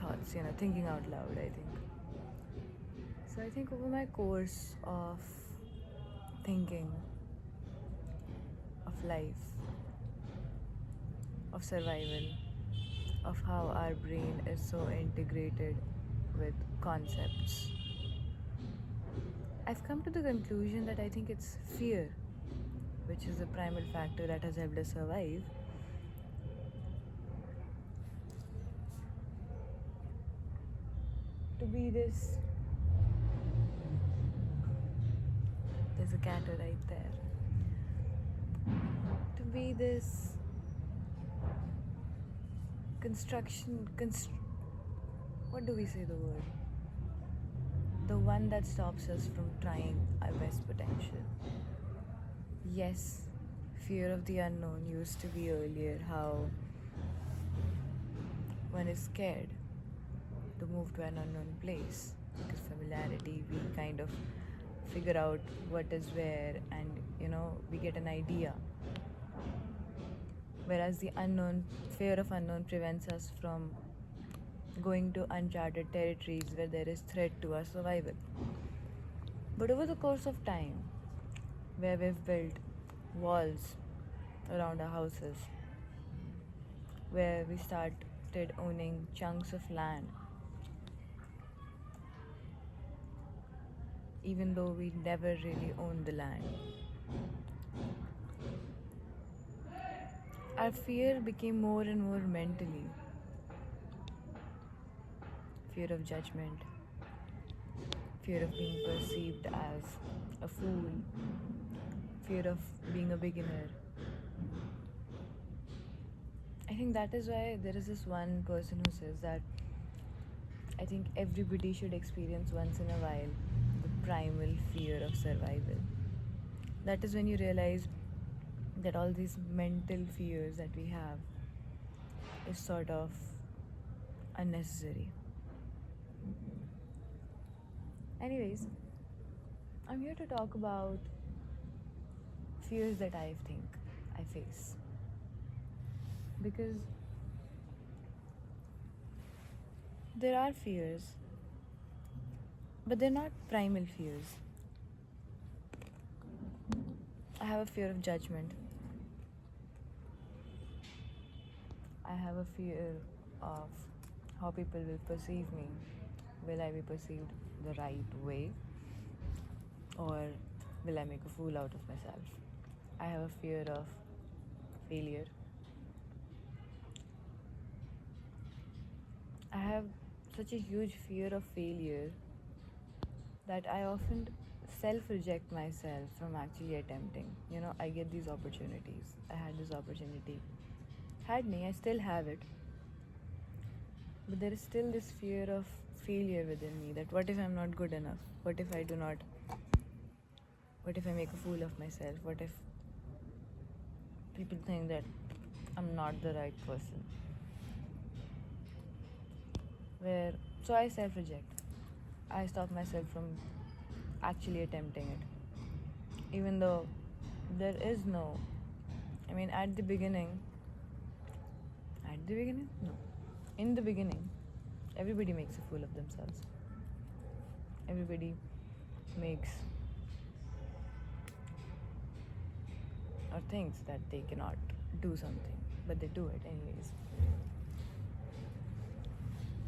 thoughts, thinking out loud, I think. So I think over my course of thinking, of life, of survival, of how our brain is so integrated with concepts, I've come to the conclusion that I think it's fear, which is the primal factor that has helped us survive. To be this. There's a cat right there. To be this what do we say the word? The one that stops us from trying our best potential. Yes, fear of the unknown used to be earlier how one is scared to move to an unknown place, because familiarity, we kind of figure out what is where, and we get an idea. Whereas the fear of unknown prevents us from going to uncharted territories where there is threat to our survival. But over the course of time, where we've built walls around our houses, where we started owning chunks of land, even though we never really owned the land, our fear became more and more mentally. Fear of judgment, fear of being perceived as a fool, fear of being a beginner. I think that is why there is this one person who says that I think everybody should experience once in a while the primal fear of survival. That is when you realize that all these mental fears that we have is sort of unnecessary. Anyways, I'm here to talk about fears that I think I face. Because there are fears, but they're not primal fears. I have a fear of judgment. I have a fear of how people will perceive me. Will I be perceived the right way? Or will I make a fool out of myself? I have a fear of failure. I have such a huge fear of failure that I often self-reject myself from actually attempting. I get these opportunities. I had this opportunity. I still have it. But there is still this fear of failure within me, that what if I'm not good enough? What if I make a fool of myself? What if people think that I'm not the right person? So I self-reject. I stop myself from actually attempting it. Even though there is no, at the beginning, no. In the beginning, everybody makes a fool of themselves. Everybody makes or thinks that they cannot do something, but they do it anyways.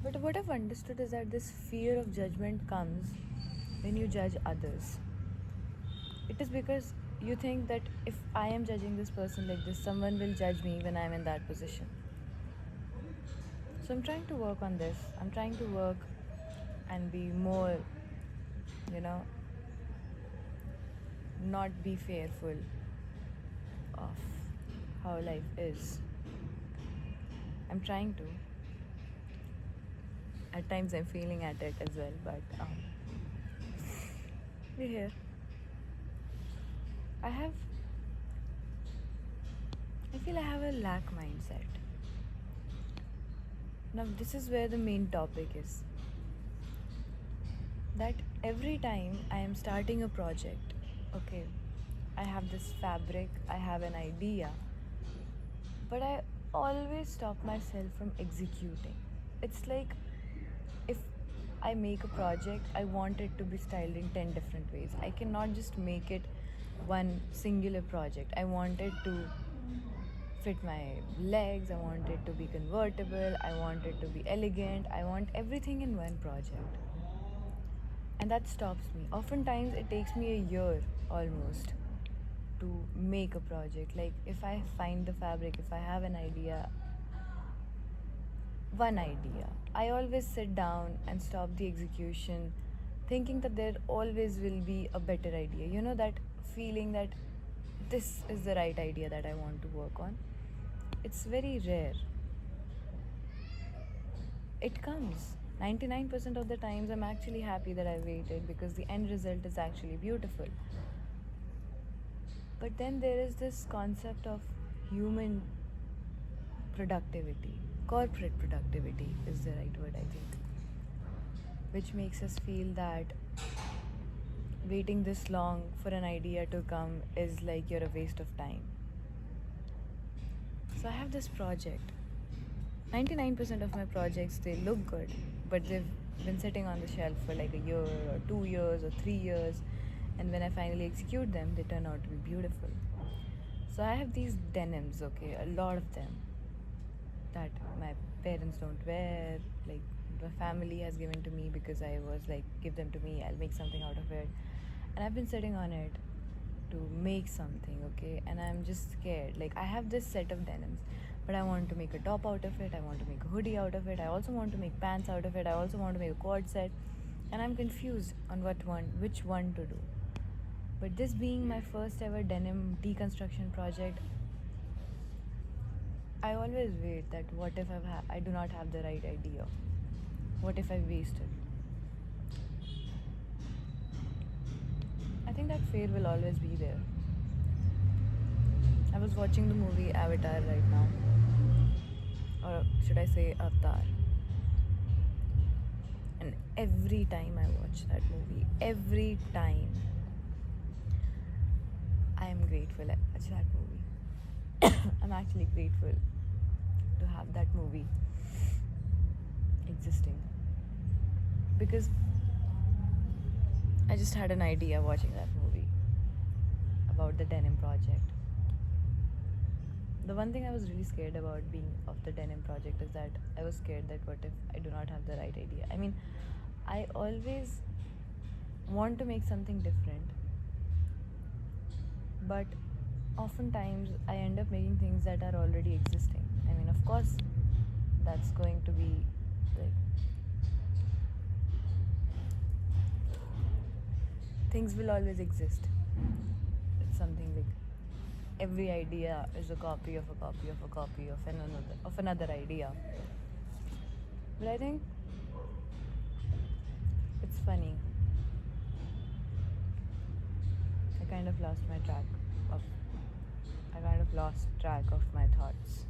But what I've understood is that this fear of judgment comes when you judge others. It is because you think that if I am judging this person like this, someone will judge me when I'm in that position. So I'm trying to work on this. I'm trying to work and be more, not be fearful of how life is. I'm trying to. At times I'm failing at it as well, but we're here. I feel I have a lack mindset. Now this is where the main topic is. That every time I am starting a project, okay, I have this fabric, I have an idea, but I always stop myself from executing. It's like I make a project, I want it to be styled in 10 different ways. I cannot just make it one singular project. I want it to fit my legs, I want it to be convertible, I want it to be elegant, I want everything in one project. And that stops me. Oftentimes, it takes me a year almost to make a project. Like, if I find the fabric, if I have an idea, one idea, I always sit down and stop the execution, thinking that there always will be a better idea. You know, that feeling that this is the right idea that I want to work on. It's very rare. It comes. 99% of the times, I'm actually happy that I waited because the end result is actually beautiful. But then there is this concept of human productivity. Corporate productivity is the right word, I think, which makes us feel that waiting this long for an idea to come is like you're a waste of time. So I have this project. 99% of my projects, they look good, but they've been sitting on the shelf for like a year or 2 years or 3 years, and when I finally execute them, they turn out to be beautiful. So I have these denims, okay, a lot of them, that my parents don't wear, like my family has given to me because I was like, give them to me, I'll make something out of it. And I've been sitting on it to make something, okay, and I'm just scared. Like, I have this set of denims, but I want to make a top out of it, I want to make a hoodie out of it, I also want to make pants out of it, I also want to make a quad set, and I'm confused on which one to do. But this being my first ever denim deconstruction project, I always wait that what if I do not have the right idea? What if I waste it? I think that fear will always be there. I was watching the movie Avatar right now, or should I say Avatar. And every time I watch that movie, every time, I am grateful I watched that movie. I'm actually grateful to have that movie existing, because I just had an idea watching that movie about the denim project. The one thing I was really scared about being of the denim project is that I was scared that what if I do not have the right idea? I mean, I always want to make something different, but oftentimes I end up making things that are already existing. I mean, of course, that's going to be like, things will always exist. It's something like every idea is a copy of a copy of a copy of another idea. But I think it's funny. I kind of lost track of my thoughts.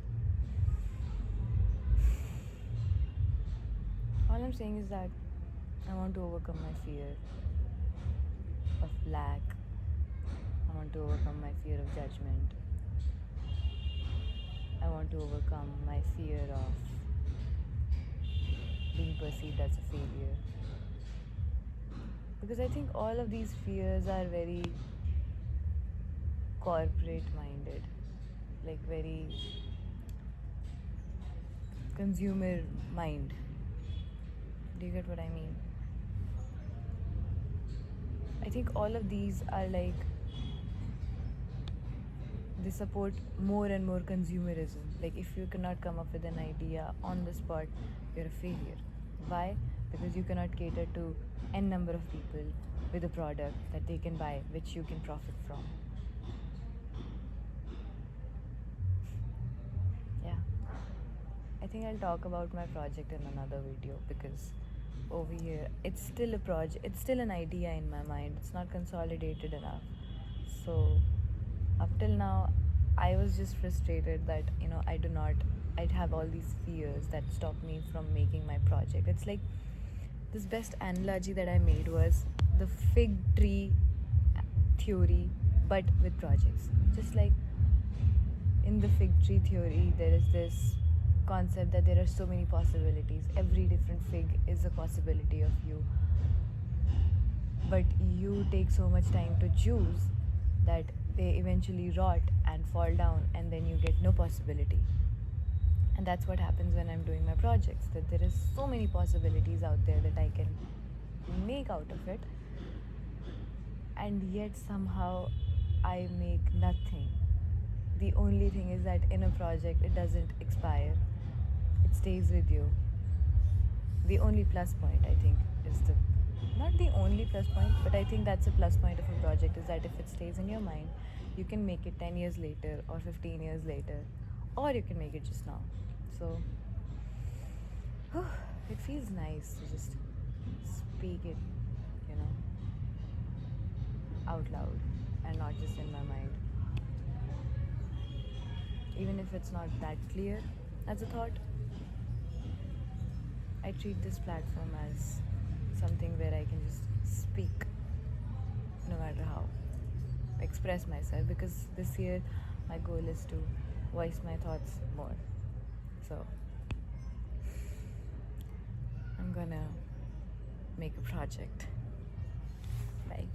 All I'm saying is that I want to overcome my fear of lack. I want to overcome my fear of judgment. I want to overcome my fear of being perceived as a failure. Because I think all of these fears are very corporate minded, like very consumer mind. Do you get what I mean? I think all of these are like, they support more and more consumerism. Like, if you cannot come up with an idea on the spot, you're a failure. Why? Because you cannot cater to n number of people with a product that they can buy, which you can profit from. Yeah. I think I'll talk about my project in another video, because over here it's still a project, it's still an idea in my mind, it's not consolidated enough. So up till now, I was just frustrated that, I'd have all these fears that stop me from making my project. It's like, this best analogy that I made was the fig tree theory, but with projects. Just like in the fig tree theory, there is this concept that there are so many possibilities. Every different fig is a possibility of you. But you take so much time to choose that they eventually rot and fall down, and then you get no possibility. And that's what happens when I'm doing my projects, that there is so many possibilities out there that I can make out of it, and yet somehow I make nothing. The only thing is that in a project it doesn't expire, it stays with you. The only plus point, I think, is the not the only plus point, but I think that's a plus point of a project, is that if it stays in your mind, you can make it 10 years later or 15 years later, or you can make it just now. So it feels nice to just speak it, you know, out loud and not just in my mind. Even if it's not that clear as a thought, I treat this platform as something where I can just speak no matter how, express myself, because this year my goal is to voice my thoughts more. So I'm gonna make a project. Bye.